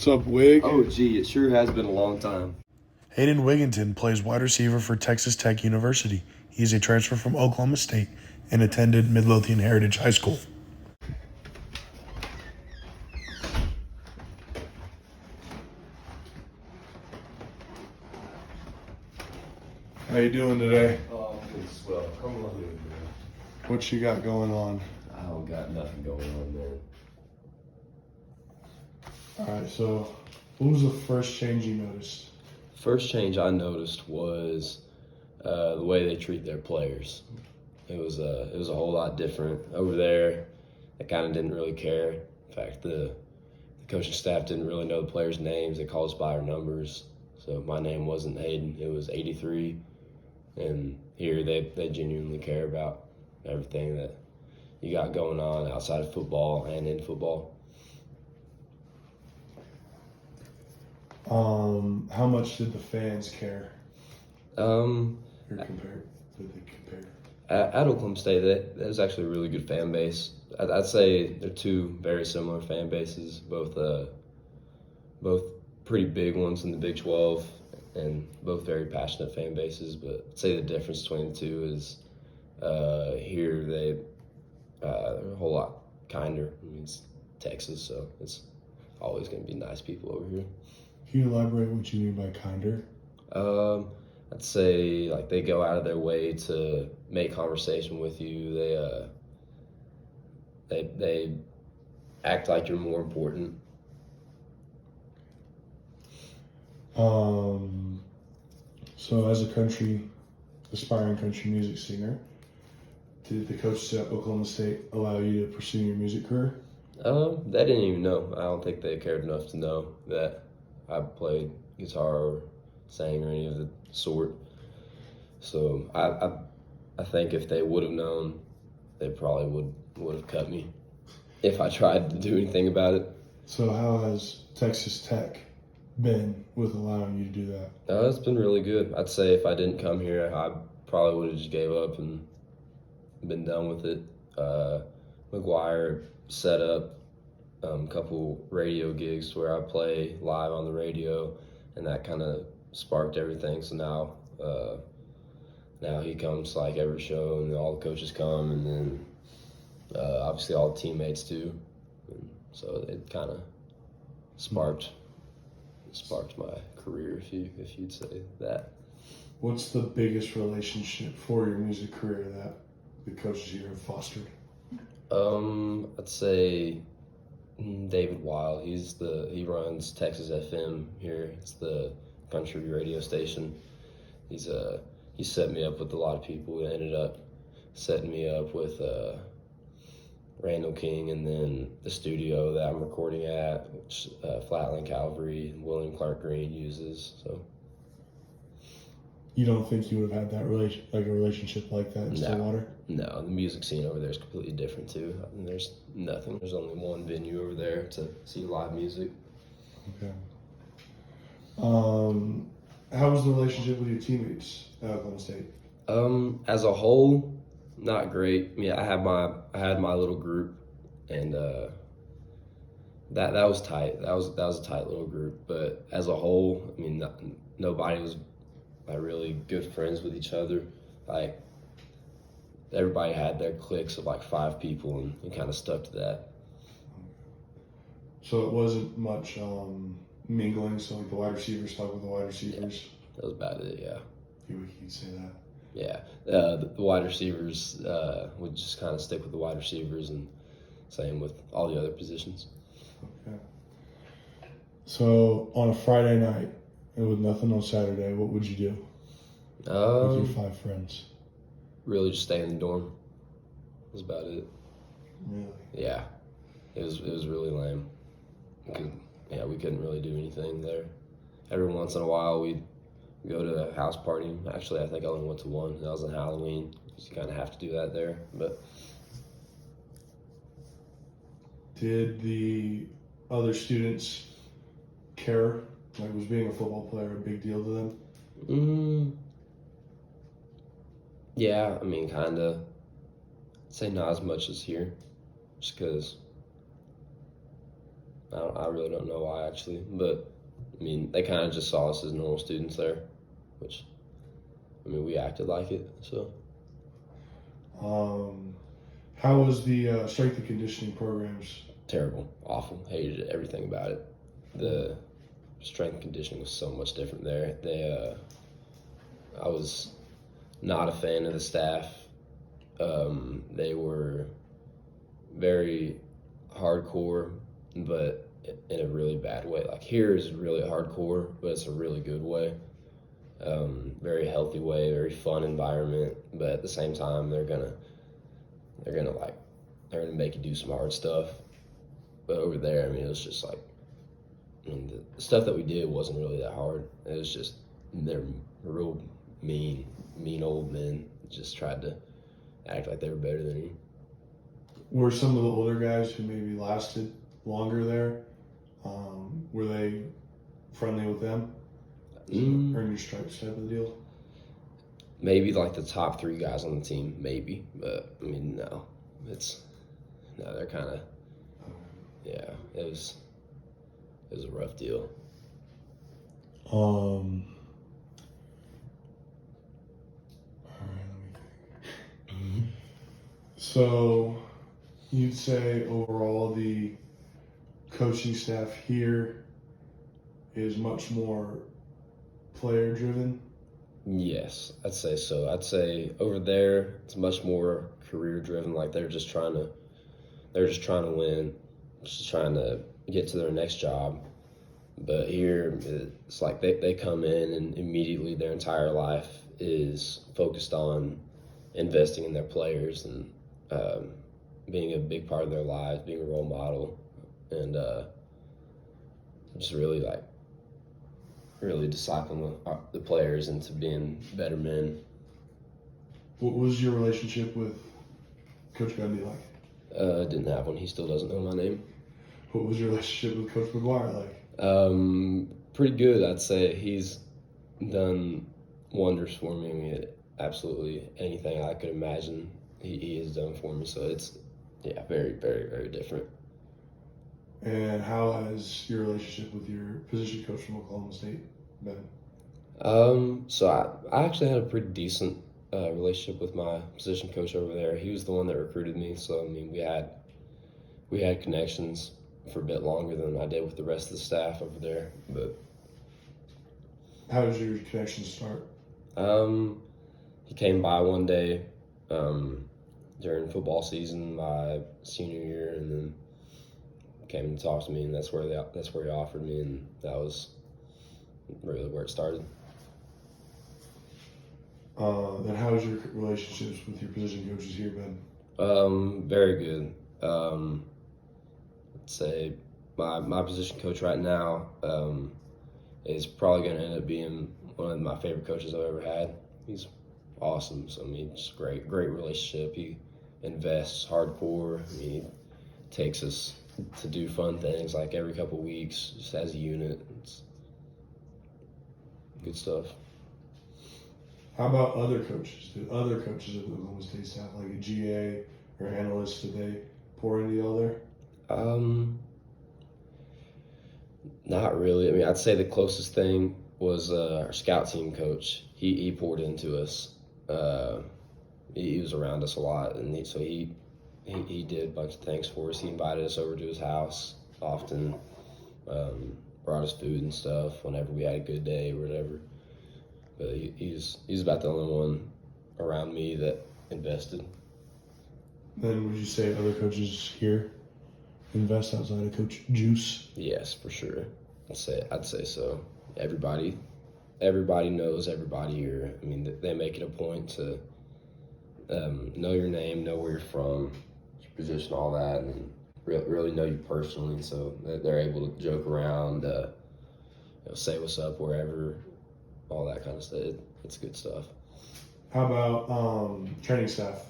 What's up, Wig? Oh, gee, it sure has been a long time. Haydon Wiginton plays wide receiver for Texas Tech University. He's a transfer from Oklahoma State and attended Midlothian Heritage High School. How you doing today? Oh, I'm doing swell. Come on in, man. What you got going on? I don't got nothing going on, man. All right, so what was the first change you noticed? First change I noticed was the way they treat their players. It was a whole lot different over there. They kind of didn't really care. In fact, the coaching staff didn't really know the players' names. They called us by our numbers. So my name wasn't Haydon. It was 83. And here they genuinely care about everything that you got going on outside of football and in football. How much did the fans care? Um, Did they compare? At Oklahoma State, that was actually a really good fan base. I'd say they're two very similar fan bases, both pretty big ones in the Big 12, and both very passionate fan bases. But I'd say the difference between the two is here they're a whole lot kinder. I mean, it's Texas, so it's always going to be nice people over here. Can you elaborate what you mean by kinder? I'd say like they go out of their way to make conversation with you. They act like you're more important. So as a aspiring country music singer, did the coaches at Oklahoma State allow you to pursue your music career? They didn't even know. I don't think they cared enough to know that I played guitar or sang or any of the sort. So I think if they would have known, they probably would have cut me if I tried to do anything about it. So how has Texas Tech been with allowing you to do that? It's been really good. I'd say if I didn't come here, I probably would have just gave up and been done with it. McGuire set up a couple radio gigs where I play live on the radio, and that kind of sparked everything. So now he comes like every show, and all the coaches come, and then obviously all the teammates too. And so it kind of sparked my career, if you'd say that. What's the biggest relationship for your music career that the coaches here have fostered? I'd say David Wild. He runs Texas FM here. It's the country radio station. He set me up with a lot of people. He ended up setting me up with Randall King, and then the studio that I'm recording at, which Flatland Calvary and William Clark Green uses. So you don't think you would have had that relationship like that in Stillwater? No, the music scene over there is completely different too. I mean, there's nothing. There's only one venue over there to see live music. Okay. How was the relationship with your teammates at Oklahoma State? As a whole, not great. Yeah, I had my little group, and that was tight. That was a tight little group. But as a whole, I mean, nobody was like really good friends with each other. Like everybody had their cliques of like 5 people, and we kind of stuck to that. So it wasn't much mingling. So like the wide receivers talk with the wide receivers. Yeah, that was about it. Yeah. You'd say that. Yeah, the wide receivers would just kind of stick with the wide receivers, and same with all the other positions. Okay. So on a Friday night, and with nothing on Saturday, what would you do with your 5 friends? Really just stay in the dorm. That's about it. Really? Yeah, it was really lame. We couldn't really do anything there. Every once in a while, we'd go to a house party. Actually, I think I only went to one. That was on Halloween. You kind of have to do that there. But did the other students care? Like, was being a football player a big deal to them? Yeah, I mean, kind of. I'd say not as much as here, just because I really don't know why actually, but I mean they kind of just saw us as normal students there, which I mean we acted like it. So How was the strength and conditioning programs? terrible, awful, hated everything about it. The strength and conditioning was so much different there. I was not a fan of the staff. They were very hardcore, but in a really bad way. Like here is really hardcore, but it's a really good way. Very healthy way, very fun environment, but at the same time they're gonna make you do some hard stuff. But over there, I mean, it was just like, I mean, the stuff that we did wasn't really that hard. It was just they're real mean old men. Just tried to act like they were better than you. Were some of the older guys who maybe lasted longer there, were they friendly with them? Earn your stripes type of deal? Maybe like the top 3 guys on the team, maybe. But I mean, no, they're kind of, yeah. It was a rough deal. All right, let me think. So, you'd say overall the coaching staff here is much more player driven? Yes, I'd say so. I'd say over there it's much more career driven. Like they're just trying to win, just trying to get to their next job. But here it's like they come in and immediately their entire life is focused on investing in their players and being a big part of their lives, being a role model, and just really discipling the players into being better men. What was your relationship with Coach Gundy like? Didn't have one. He still doesn't know my name. What was your relationship with Coach McGuire like? Pretty good, I'd say. He's done wonders for me. I mean, absolutely anything I could imagine, he has done for me. So it's, yeah, very, very, very different. And how has your relationship with your position coach from Oklahoma State been? So I actually had a pretty decent relationship with my position coach over there. He was the one that recruited me. So I mean, we had connections for a bit longer than I did with the rest of the staff over there. But how did your connection start? He came by one day during football season my senior year, and then came and talked to me, and that's where he offered me, and that was really where it started. Then how has your relationships with your position coaches here been? Very good. I'd say my position coach right now is probably going to end up being one of my favorite coaches I've ever had. He's awesome. So I mean, just great relationship. He invests hardcore. I mean, he takes us to do fun things like every couple of weeks, just as a unit. It's good stuff. How about other coaches? Did other coaches of the Oklahoma State staff, like a GA or analysts, did they pour into y'all there? Not really. I mean, I'd say the closest thing was our scout team coach. He poured into us. He was around us a lot, and he did a bunch of things for us. He invited us over to his house often, brought us food and stuff whenever we had a good day or whatever. But he's about the only one around me that invested. Then would you say other coaches here invest outside of Coach Juice? Yes, for sure. I'd say so. Everybody knows everybody here. I mean, they make it a point to know your name, know where you're from, your position, all that, and really know you personally. And so they're able to joke around, say what's up wherever, all that kind of stuff. It's good stuff. How about training staff?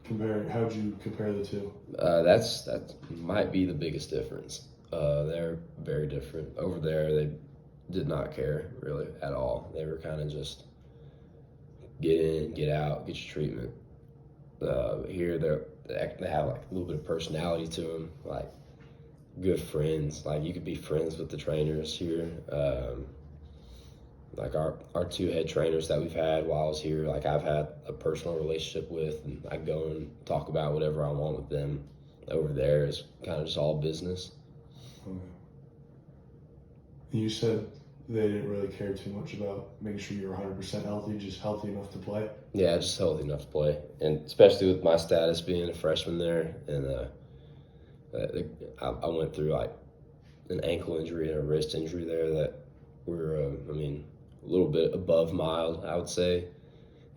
How would you compare the two? That might be the biggest difference. They're very different. Over there, they did not care really at all. They were kind of just get in, get out, get your treatment. Here, they have like a little bit of personality to them. Like good friends. Like you could be friends with the trainers here. Like our two head trainers that we've had while I was here, like I've had a personal relationship with, and I go and talk about whatever I want with them. Over there is kind of just all business. Okay. You said they didn't really care too much about making sure you're 100% healthy, just healthy enough to play. Yeah, just healthy enough to play, and especially with my status being a freshman there, and I went through like an ankle injury and a wrist injury there that were, a little bit above mild, I would say.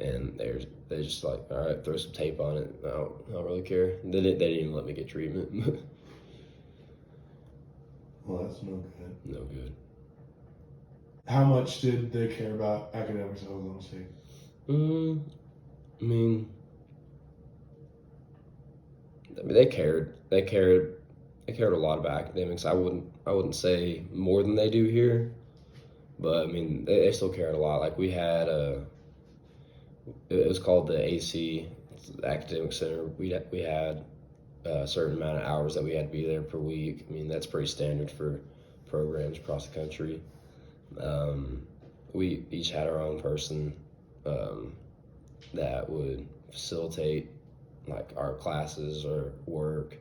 And they just like, all right, throw some tape on it. I don't really care. They didn't even let me get treatment. Well, that's no good. No good. How much did they care about academics at Oklahoma State? I mean, they cared. They cared a lot about academics. I wouldn't say more than they do here, but I mean, they still cared a lot. Like we had it was called the AC, the Academic Center. We had a certain amount of hours that we had to be there per week. I mean, that's pretty standard for programs across the country. We each had our own person that would facilitate like our classes or work,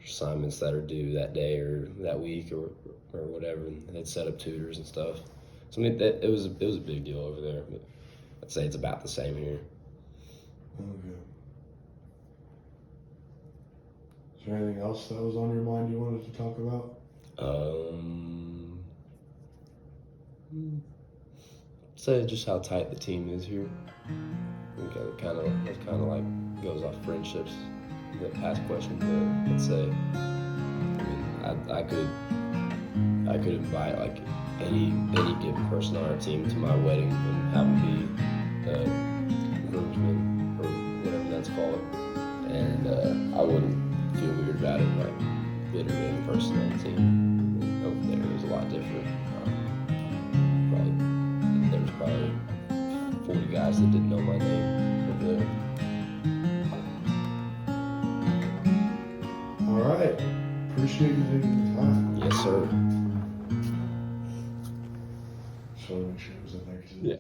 assignments that are due that day or that week or whatever. And they'd set up tutors and stuff. So I mean, it was a big deal over there, but I'd say it's about the same here. Okay. Is there anything else that was on your mind you wanted to talk about? Say just how tight the team is here. It kind of like goes off friendships. The past question, but let's say, I could invite like any given person on our team to my wedding and have them be groomsmen or whatever that's called, and I wouldn't feel weird about it. Like literally any person on the team. Over there it was a lot different. There was probably 40 guys that didn't know my name over there. All right. Appreciate you taking the time. Yes, sir.